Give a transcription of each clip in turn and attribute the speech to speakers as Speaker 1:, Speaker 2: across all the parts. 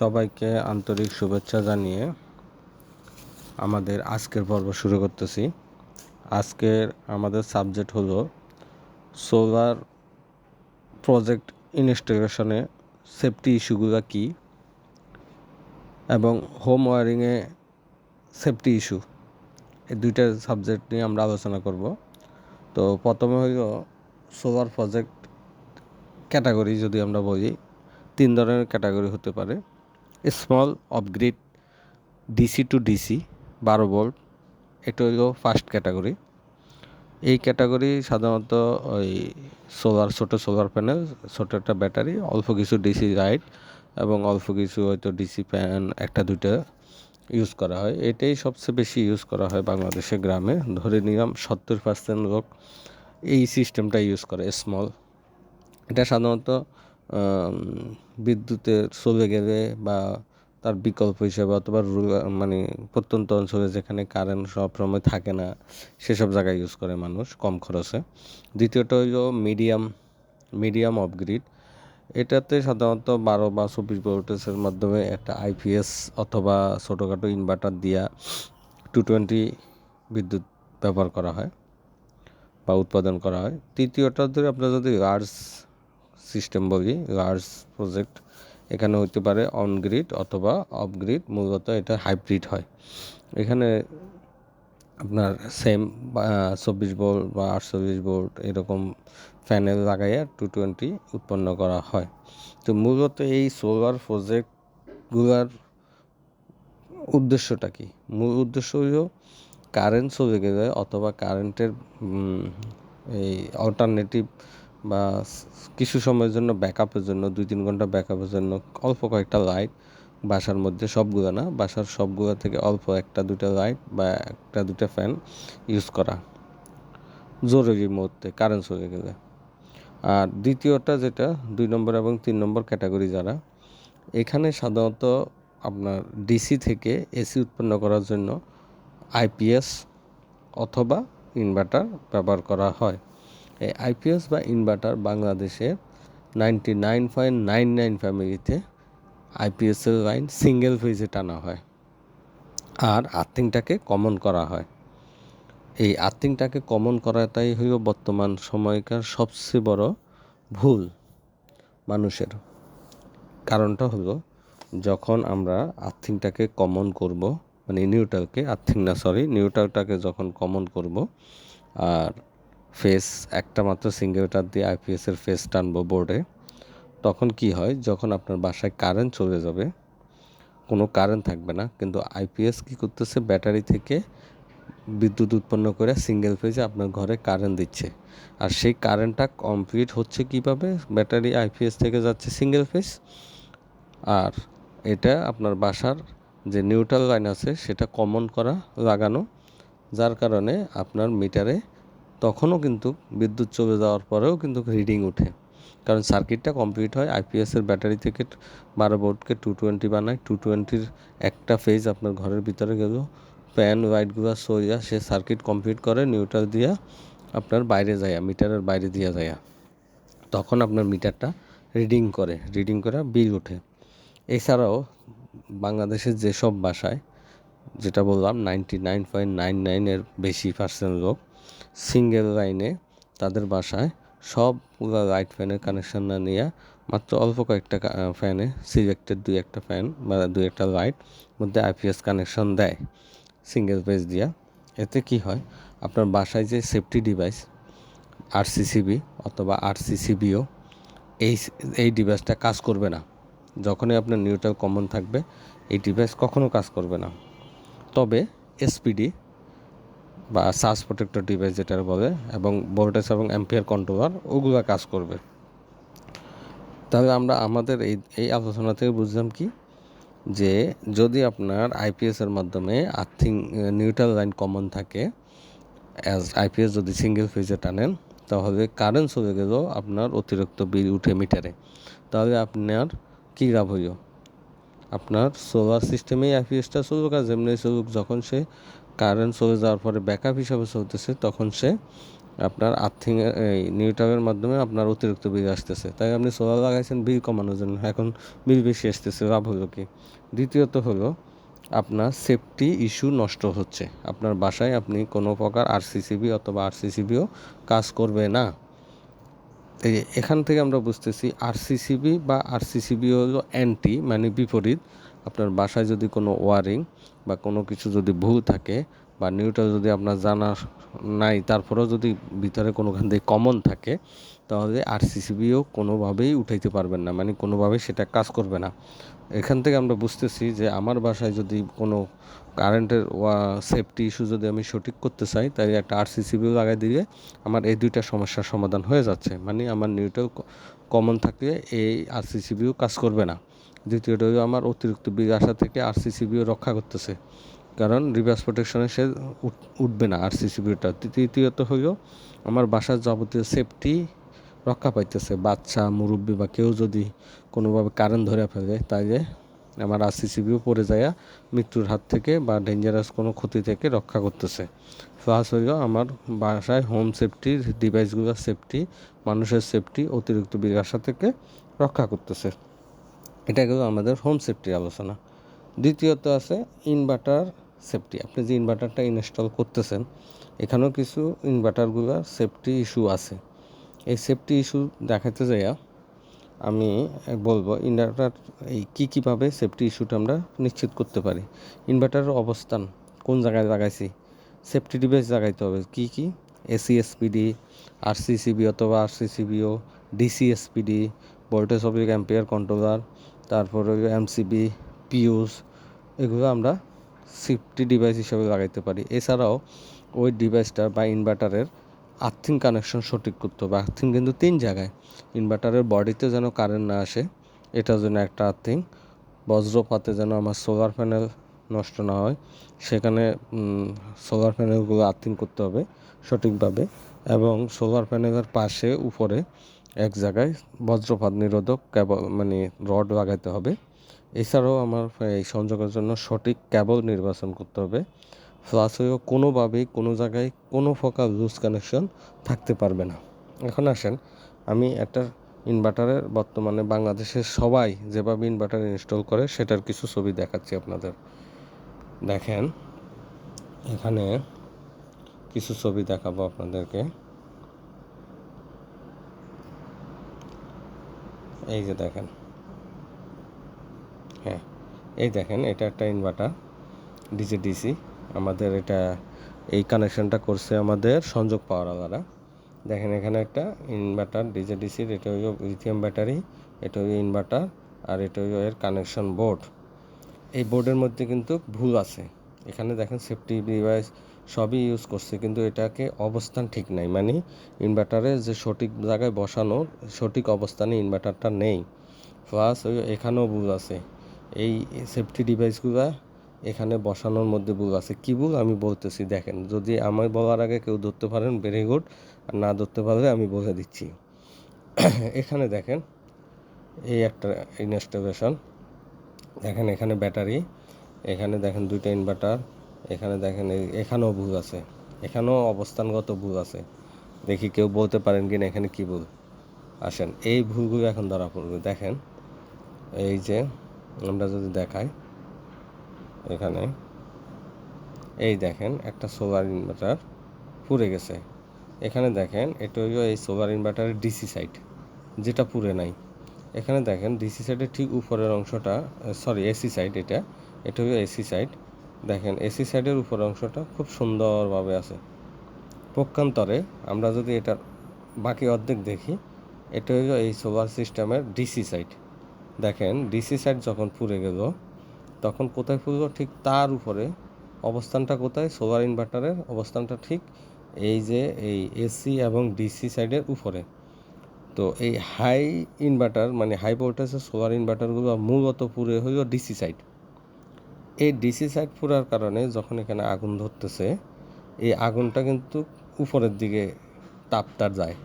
Speaker 1: সবাইকে আন্তরিক শুভেচ্ছা জানিয়ে আমাদের আজকের পর্ব শুরু করতেছি। আজকের আমাদের সাবজেক্ট হলো সোলার প্রজেক্ট ইনস্টলেশনে সেফটি ইস্যুগুলো কী এবং হোম ওয়ারিংয়ে সেফটি ইস্যু, এই দুইটা সাবজেক্ট নিয়ে আমরা আলোচনা করব। তো প্রথমে হইল সোলার প্রজেক্ট ক্যাটাগরি। যদি আমরা বলি, 3 ধরনের ক্যাটাগরি হতে পারে। Small of grid DC two DC 12 volt, এটা হলো ফার্স্ট ক্যাটাগরি। এই ক্যাটাগরি সাধারণত ওই ছোটো সোলার প্যানেল, ছোটো একটা ব্যাটারি, অল্প কিছু ডিসি লাইট এবং অল্প কিছু হয়তো ডিসি ফ্যান একটা দুইটা ইউজ করা হয়। এটাই সবচেয়ে বেশি ইউজ করা হয় বাংলাদেশের গ্রামে। ধরে নিলাম 70% লোক এই সিস্টেমটা ইউজ করে স্মল। এটা সাধারণত বিদ্যুতের চলে গেলে বা তার বিকল্প হিসেবে অথবা মানে প্রত্যন্ত অঞ্চলে যেখানে কারেন্ট সবসময় থাকে না, সেসব জায়গায় ইউজ করে মানুষ কম খরচে। দ্বিতীয়টা হইল মিডিয়াম অফ গ্রিড। এটাতে সাধারণত 12 বা 24 ভোল্টেজের মাধ্যমে একটা আইপিএস অথবা ছোটোখাটো ইনভার্টার দিয়া 220 বিদ্যুৎ ব্যবহার করা হয় বা উৎপাদন করা হয়। তৃতীয়টা ধরে আপনার যদি লার্জ সিস্টেম বলি, লার্জ প্রজেক্ট, এখানে হতে পারে অন গ্রিড অথবা অফ গ্রিড। মূলত এটা হাইব্রিড হয়। এখানে আপনার সেম 24 ভোল্ট বা 48 ভোল্ট এরকম প্যানেল লাগাইয়া 220 উৎপন্ন করা হয়। তো মূলত এই সোলার প্রজেক্টগুলোর উদ্দেশ্যটা কি? মূল উদ্দেশ্য হইল কারেন্ট চলে গেলে অথবা কারেন্টের এই অল্টারনেটিভ বা কিছু সময়ের জন্য ব্যাকআপের জন্য 2-3 ঘন্টা ব্যাকআপের জন্য অল্প কয়েকটা লাইট, বাসার মধ্যে সবগুলো না, বাসার সবগুলো থেকে অল্প একটা দুটা লাইট বা একটা দুটা ফ্যান ইউজ করা জরুরি মুহূর্তে কারেন্ট চলে গেলে। আর দ্বিতীয়টা যেটা 2 নম্বর এবং 3 নম্বর ক্যাটাগরি যারা, এখানে সাধারণত আপনার ডিসি থেকে এসি উৎপন্ন করার জন্য আইপিএস অথবা ইনভার্টার ব্যবহার করা হয়। এই আইপিএস বা ইনভার্টার বাংলাদেশের 99.99 ফ্যামিলিতে আইপিএসের লাইন সিঙ্গেল ফেজে টানা হয় আর আর্থিংটাকে কমন করা হয়। এই আর্থিংটাকে কমন করাটাই হইল বর্তমান সময়কার সবচেয়ে বড় ভুল মানুষের। কারণটা হলো, যখন আমরা আর্থিংটাকে কমন করব, মানে নিউট্রালটাকে যখন কমন করব আর ফেস একটা মাত্র সিঙ্গেল তার দিয়ে আইপিএসের ফেস টানবো বোর্ডে, তখন কি হয়, যখন আপনার বাসায় কারেন্ট চলে যাবে, কোনো কারেন্ট থাকবে না, কিন্তু আইপিএস কী করতেছে, ব্যাটারি থেকে বিদ্যুৎ উৎপন্ন করে সিঙ্গেল ফেজে আপনার ঘরে কারেন্ট দিচ্ছে। আর সেই কারেন্টটা কমপ্লিট হচ্ছে কীভাবে? ব্যাটারি আইপিএস থেকে যাচ্ছে সিঙ্গেল ফেজ, আর এটা আপনার বাসার যে নিউট্রাল লাইন আছে সেটা কমন করা লাগানো, যার কারণে আপনার মিটারে তখনও কিন্তু বিদ্যুৎ চলে যাওয়ার পরেও কিন্তু রিডিং ওঠে। কারণ সার্কিটটা কমপ্লিট হয় আইপিএসের ব্যাটারি থেকে 12 ভোল্টকে 220 বানায়। 220-র একটা ফেজ আপনার ঘরের ভিতরে গেল, ফ্যান লাইটগুলো সরিয়া সে সার্কিট কমপ্লিট করে নিউট্রাল দিয়া আপনার বাইরে যায়, মিটারের বাইরে দিয়া যায়। তখন আপনার মিটারটা রিডিং করে বিল ওঠে। এছাড়াও বাংলাদেশের যেসব বাসায়, যেটা বললাম 99.99-এর বেশি পার্সেন্ট লোক সিঙ্গেল লাইনে, তাদের বাসায় সবগুলো লাইট ফ্যানের কানেকশন না নিয়ে মাত্র অল্প কয়েকটা ফ্যানে সিলেক্টেড 2-1টা ফ্যান বা 2-1টা লাইট মধ্যে আইপিএস কানেকশন দেয় সিঙ্গেল ফেজ দিয়া। এতে কি হয়, আপনার বাসায় যে সেফটি ডিভাইস আরসিসিবি অথবা আরসিসিবিও, এই ডিভাইসটা কাজ করবে না। যখনই আপনার নিউট্রাল কমন থাকবে, এই ডিভাইস কখনো কাজ করবে না। তবে এসপিডি বা সার্জ প্রোটেক্টর ডিভাইস যেটা বলে, এবং ভোল্টেজ এবং অ্যাম্পিয়ার কন্ট্রোলার, ওগুলো কাজ করবে। তাহলে আমরা আমাদের এই আলোচনা থেকে বুঝলাম কি, যে যদি আপনার আইপিএসের মাধ্যমে নিউট্রাল লাইন কমন থাকে, আইপিএস যদি সিঙ্গেল ফেজে টানেন, তাহলে কারেন্ট চলে গেলেও আপনার অতিরিক্ত বিল উঠে মিটারে। তাহলে আপনার কী লাভ হইল? আপনার সোলার সিস্টেমেই আইপিএসটা চলুক আর যেমনি চলুক, যখন সে কারেন্ট চলে যাওয়ার পরে ব্যাকআপ হিসাবে চলতেছে, তখন সে আপনার আর্থিং এই নিউট্রালের মাধ্যমে আপনার অতিরিক্ত বিল আসতেছে, তাই আপনি সোলার লাগাইছেন বিল কমানোর জন্য, এখন বিল বেশি আসতেছে, লাভ হলো কি? দ্বিতীয়ত হলো আপনার সেফটি ইস্যু নষ্ট হচ্ছে, আপনার বাসায় আপনি কোনো প্রকার আরসিসিবি অথবা আরসিসিবিও কাজ করবে না। এখান থেকে আমরা বুঝতেছি আরসিসিবি বা আরসিসিবি হলো অ্যান্টি, মানে বিপরীত। আপনার বাসায় যদি কোনো ওয়ারিং বা কোনো কিছু যদি ভুল থাকে বা নিউট্রাল যদি আপনার জানা নাই, তারপরেও যদি ভিতরে কোনোখান থেকে কমন থাকে, তাহলে আরসিসিবিও কোনোভাবেই উঠাইতে পারবেন না, মানে কোনোভাবেই সেটা কাজ করবে না। এখান থেকে আমরা বুঝতেছি যে আমার বাসায় যদি কোনো কারেন্টের সেফটি ইস্যু যদি আমি সঠিক করতে চাই, তাই একটা আরসিসিবিও লাগাই দিলে আমার এই দুইটা সমস্যার সমাধান হয়ে যাচ্ছে, মানে আমার নিউট্রাল কমন থাকলে এই আরসিসিবিও কাজ করবে না। দ্বিতীয়ত হলো আমার অতিরিক্ত বিল আসা থেকে আরসিসিবিও রক্ষা করতেছে, কারণ রিভার্স প্রোটেকশনে সে উঠবে না আরসিসিবিটা। তৃতীয়ত হলো আমার বাসার যাবতীয় সেফটি রক্ষা পাইতেছে, বাচ্চা মুরব্বী বা কেউ যদি কোনোভাবে কারেন্ট ধরে ফেলে, তাইলে আমার আরসিসিবিও পড়ে যায় মৃত্যুর হাত থেকে বা ডেঞ্জারাস কোনো ক্ষতি থেকে রক্ষা করতেছে। প্লাস হইল আমার বাসায় হোম সেফটির ডিভাইসগুলোর সেফটি, মানুষের সেফটি অতিরিক্ত বিল আসা থেকে রক্ষা করতেছে। এটা গেল আমাদের হোম সেফটির আলোচনা। দ্বিতীয়ত আছে ইনভার্টার সেফটি। আপনি যে ইনভার্টারটা ইনস্টল করতেছেন, এখানেও কিছু ইনভার্টারগুলোর সেফটি ইস্যু আছে। এই সেফটি ইস্যু দেখাতে যাইয়া আমি বলবো ইনভার্টার এই কীভাবে সেফটি ইস্যুটা আমরা নিশ্চিত করতে পারি। ইনভার্টারের অবস্থান কোন জায়গায় লাগাইছি, সেফটি ডিভাইস লাগাইতে হবে কী এসিএসপিডি, আরসিসিবি অথবা আরসিসিবিও, ডিসিএসপিডি, ভোল্টেজ অবলিক অ্যাম্পিয়ার কন্ট্রোলার, তারপরে এমসিবি, পিউস, এগুলো আমরা সেফটি ডিভাইস হিসাবে লাগাইতে পারি। এছাড়াও ওই ডিভাইসটার বা ইনভার্টারের আর্থিং কানেকশন সঠিক করতে হবে। আর্থিং কিন্তু 3 জায়গায়, ইনভার্টারের বডিতে যেন কারেন্ট না আসে, এটার জন্য একটা আর্থিং, বজ্রপাতে যেন আমার সোলার প্যানেল নষ্ট না হয়, সেখানে সোলার প্যানেলগুলো আর্থিং করতে হবে সঠিকভাবে, এবং সোলার প্যানেলের পাশে উপরে এক জায়গায় বজ্রপাত নিরোধক কেবল মানে রড লাগাইতে হবে। এছাড়াও আমার এই সংযোগের জন্য সঠিক কেবল নির্বাচন করতে হবে। প্লাস হয়েও কোনোভাবেই কোনো জায়গায় কোনো প্রকার লুজ কানেকশন থাকতে পারবে না। এখন আসেন আমি একটা ইনভার্টারের বর্তমানে বাংলাদেশের সবাই যেভাবে ইনভার্টার ইনস্টল করে সেটার কিছু ছবি দেখাচ্ছি আপনাদের। দেখেন এখানে কিছু ছবি দেখাবো আপনাদেরকে। এই যে দেখেন, হ্যাঁ এই দেখেন, এটা একটা ইনভার্টার ডিসি। আমাদের এটা এই কানেকশনটা করছে আমাদের সংযোগ পাওয়ারওয়ালারা। দেখেন এখানে একটা ইনভার্টার ডিসির, এটা হলো লিথিয়াম ব্যাটারি, এটা হলো ইনভার্টার, আর এটা হলো এর কানেকশন বোর্ড। এই বোর্ডের মধ্যে কিন্তু ভুল আছে, এখানে দেখেন সেফটি ডিভাইস সবই ইউজ করছে, কিন্তু এটাকে অবস্থান ঠিক নাই, মানে ইনভার্টারের যে সঠিক জায়গায় বসানো সঠিক অবস্থানে ইনভার্টারটা নেই। প্লাস এখানেও ভুল আছে, এই সেফটি ডিভাইসগুলো এখানে বসানোর মধ্যে ভুল আছে। কী ভুল আমি বলতেছি, দেখেন যদি আমি বলার আগে কেউ ধরতে পারেন ভেরি গুড, আর না ধরতে পারলে আমি বলে দিচ্ছি। এখানে দেখেন এই একটা ইনস্টলেশন, দেখেন এখানে ব্যাটারি, এখানে দেখেন দুইটা ইনভার্টার, এখানে দেখেন এখানেও ভুল আছে, এখানেও অবস্থানগত ভুল আছে। দেখি কেউ বলতে পারেন কি না এখানে কী ভুল। আসেন এই ভুলগুলো এখন ধরা পড়বে। দেখেন এই যে আমরা যদি দেখাই এখানে, এই দেখেন একটা সোলার ইনভার্টার পুড়ে গেছে। এখানে দেখেন এটা হইল এই সোলার ইনভার্টারের ডিসি সাইড, যেটা পুড়ে নাই। এখানে দেখেন ডিসি সাইডের ঠিক উপরের অংশটা, সরি এসি সাইড, এটা হলো এসি সাইড। দেখেন এসি সাইডের উপরের অংশটা খুব সুন্দরভাবে আছে। পক্ষান্তরে আমরা যদি এটার বাকি অর্ধেক দেখি, এটা হলো এই সোলার সিস্টেমের ডিসি সাইড। দেখেন ডিসি সাইড যখন পুড়ে গেল তখন কোথায় পুড়লো, ঠিক তার উপরে অবস্থানটা কোথায়, সোলার ইনভার্টারের অবস্থানটা ঠিক এই যে এই এসি এবং ডিসি সাইডের উপরে। তো এই হাই ইনভার্টার মানে হাই ভোল্টেজের সোলার ইনভার্টারগুলো মূলত পুড়ে হইল ডিসি সাইড। এই ডিসি সাইড পুরার কারণে যখন এখানে আগুন ধরতেছে, এই আগুনটা কিন্তু উপরের দিকে তাপটার যায়।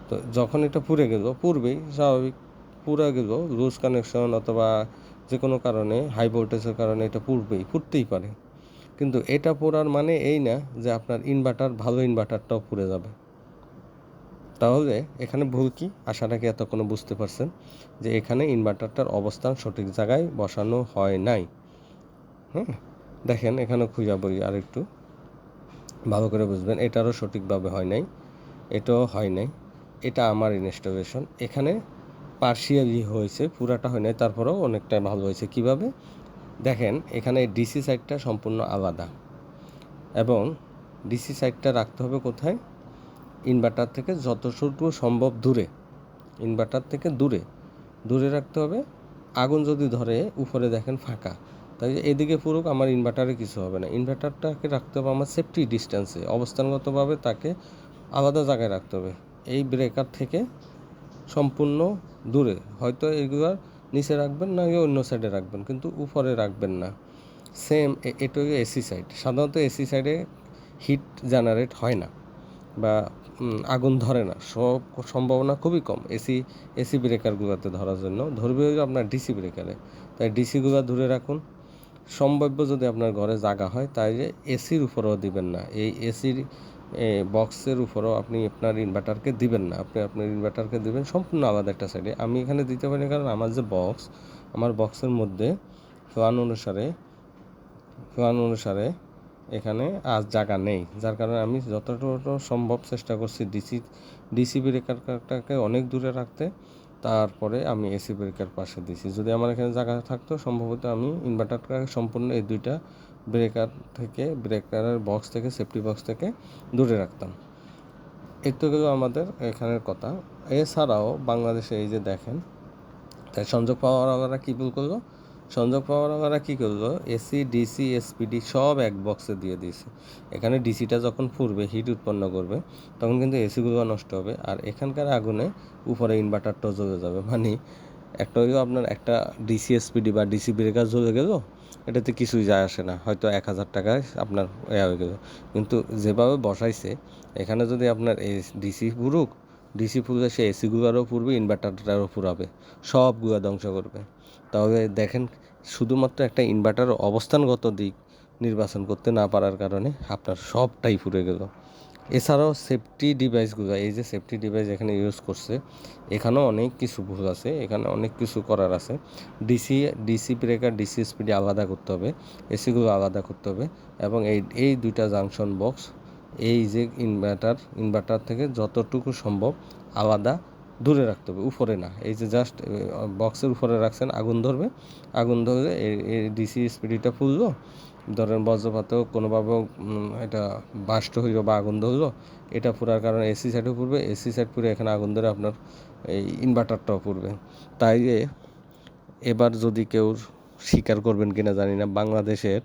Speaker 1: তো যখন এটা পুড়ে গেল, পূর্বেই স্বাভাবিক পুড়ে গেল, লুজ কানেকশন অথবা যে কোনো কারণে হাই ভোল্টেজের কারণে এটা পুড়তেই পারে। কিন্তু এটা পোড়ার মানে এই না যে আপনার ইনভার্টার ভালো ইনভার্টারটাও পুড়ে যাবে। তাহলে এখানে ভুল কি? আশা রাখি এতক্ষণে বুঝতে পারছেন যে এখানে ইনভার্টারটার অবস্থান সঠিক জায়গায় বসানো হয় নাই। দেখেন এখানে খুঁজা বলি আর একটু ভালো করে বুঝবেন, এটারও সঠিকভাবে হয় নাই, এটাও হয় নাই, এটা আমার ইনস্টলেশন। এখানে পার্শিয়ালি হয়েছে, পুরাটা হয় নাই, তারপরেও অনেকটা ভালো হয়েছে। কিভাবে? দেখেন এখানে ডিসি সাইডটা সম্পূর্ণ আলাদা, এবং ডিসি সাইডটা রাখতে হবে কোথায়? ইনভার্টার থেকে যতটুকু সম্ভব দূরে, ইনভার্টার থেকে দূরে রাখতে হবে। আগুন যদি ধরে উপরে দেখেন ফাঁকা, তাই এদিকে পুরুক, আমার ইনভার্টারে কিছু হবে না। ইনভার্টারটাকে রাখতে হবে আমার সেফটি ডিস্টেন্সে, অবস্থানগতভাবে তাকে আলাদা জায়গায় রাখতে হবে, এই ব্রেকার থেকে সম্পূর্ণ দূরে। হয়তো এগুলোর নিচে রাখবেন, না অন্য সাইডে রাখবেন, কিন্তু উপরে রাখবেন না। সেম এটা এসি সাইড। সাধারণত এসি সাইডে হিট জেনারেট হয় না বা আগুন ধরে না, সম্ভাবনা খুবই কম এসি ব্রেকারগুলোতে ধরার জন্য। ধরবে আপনার ডিসি ব্রেকারে, তাই ডিসিগুলো দূরে রাখুন। সম্ভাব্য যদি আপনার ঘরে জায়গা হয়, তাই যে এসির উপরেও দিবেন না, এই এসির বক্সের উপরেও আপনি আপনার ইনভার্টারকে দিবেন না। আপনি আপনার ইনভার্টারকে দিবেন সম্পূর্ণ আলাদা একটা সাইডে। আমি এখানে দিতে পারি কারণ আমার যে বক্স, আমার বক্সের মধ্যে ফ্যান অনুসারে এখানে আজ জায়গা নেই, যার কারণে আমি যতটুকু সম্ভব চেষ্টা করছি ডিসি ব্রেকারটাকে অনেক দূরে রাখতে, তারপরে আমি এসি ব্রেকার পাশে দিছি। যদি আমার এখানে জায়গা থাকতো, সম্ভবত আমি ইনভার্টারটাকে সম্পূর্ণ এই দুইটা ব্রেকারের বক্স থেকে, সেফটি বক্স থেকে দূরে রাখতাম। একটু গেল আমাদের এখানের কথা। এছাড়াও বাংলাদেশে এই যে দেখেন, তাই সংযোগ পাওয়ারওয়ালারা কী ভুল করলো? সংযোগ পাওয়ারওয়ালারা কী করলো? এসি, ডিসি, এসপিডি সব এক বক্সে দিয়ে দিয়েছে। এখানে ডিসিটা যখন ফুরবে, হিট উৎপন্ন করবে, তখন কিন্তু এসিগুলো নষ্ট হবে, আর এখানকার আগুনে উপরে ইনভার্টারটাও জ্বলে যাবে। মানে একটা হইলো আপনার একটা ডিসি এসপিডি বা ডিসি ব্রেকার জ্বলে গেল, এটাতে কিছুই যায় আসে না, হয়তো 1000 টাকায় আপনার হয়ে গেল। কিন্তু যেভাবে বসাইছে, এখানে যদি আপনার ডিসি পুরলে সে এসিগুলোরও পুরবে, ইনভার্টারটারও পুরাবে, সবগুলো ধ্বংস করবে। তাহলে দেখেন, শুধুমাত্র একটা ইনভার্টারের অবস্থানগত দিক নির্বাচন করতে না পারার কারণে আপনার সবটাই পুড়ে গেল। এছাড়াও সেফটি ডিভাইসগুলো, এই যে সেফটি ডিভাইস এখানে ইউজ করছে, এখানেও অনেক কিছু ভুল আছে, এখানে অনেক কিছু করার আছে। ডিসি ব্রেকার, ডিসি স্পিডে আলাদা করতে হবে, এসিগুলো আলাদা করতে হবে, এবং এই দুইটা জাংশন বক্স, এই যে ইনভার্টার থেকে যতটুকু সম্ভব আলাদা দূরে রাখতে হবে, উপরে না। এই যে জাস্ট বক্সের উপরে রাখছেন, আগুন ধরলে এই ডিসি স্পিডটা ফুললো, ধরেন বজ্রপাতেও কোনোভাবেও এটা বাস্ট হইল বা আগুন ধরলো, এটা পুরার কারণে এসি সাইডও পুড়বে, এসি সাইড পুড়ে এখানে আগুন ধরে আপনার এই ইনভার্টারটাও পুড়বে। তাই এবার যদি কেউ স্বীকার করবেন কিনা জানি না, বাংলাদেশের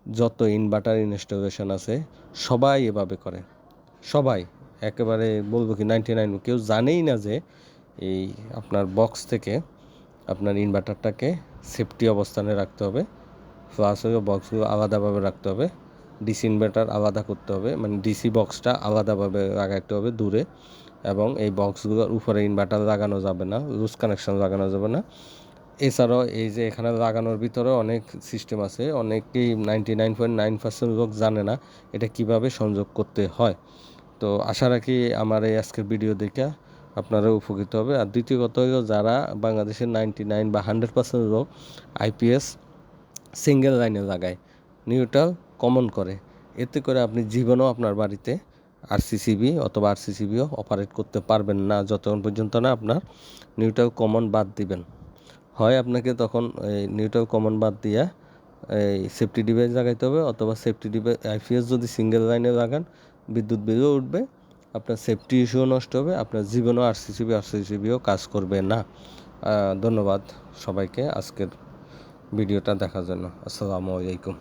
Speaker 1: যত ইনভার্টার ইনস্টলেশন আছে সবাই এভাবে করে, সবাই একেবারে বলবো কি 99, কেউ জানেই না যে এই আপনার বক্স থেকে আপনার ইনভার্টারটাকে সেফটি অবস্থানে রাখতে হবে, প্লাস হয়ে বক্সগুলো আলাদাভাবে রাখতে হবে, ডিসি ইনভার্টার আলাদা করতে হবে, মানে ডিসি বক্সটা আলাদাভাবে লাগাইতে হবে দূরে, এবং এই বক্সগুলোর উপরে ইনভার্টার লাগানো যাবে না, লুজ কানেকশন লাগানো যাবে না। এছাড়াও এই যে এখানে লাগানোর ভিতরে অনেক সিস্টেম আছে, অনেকেই 99.9% লোক জানে না এটা কিভাবে সংযোগ করতে হয়। তো আশা রাখি আমার এই আজকের ভিডিও দেখে আপনারা উপকৃত হবে। আর দ্বিতীয় কথা হলো, যারা বাংলাদেশের 99 বা 100% লোক আইপিএস সিঙ্গেল লাইনে লাগায়, নিউট্রাল কমন করে, এতে করে আপনি জীবনেও আপনার বাড়িতে আরসিসিবি অথবা আরসিসিবিও অপারেট করতে পারবেন না, যতক্ষণ পর্যন্ত না আপনার নিউট্রাল কমন বাদ দিবেন। হয় আপনাকে তখন এই নিউট্রাল কমন বাদ দিয়া এই সেফটি ডিভাইস লাগাইতে হবে, অথবা সেফটি ডিভাইস আইপিএস যদি সিঙ্গেল লাইনে লাগান, বিদ্যুৎ বিলও উঠবে, আপনার সেফটি ইস্যুও নষ্ট হবে, আপনার জীবনও আরসিসিবিও কাজ করবে না। ধন্যবাদ সবাইকে আজকের ভিডিওটা দেখার জন্য। আসসালামু আলাইকুম।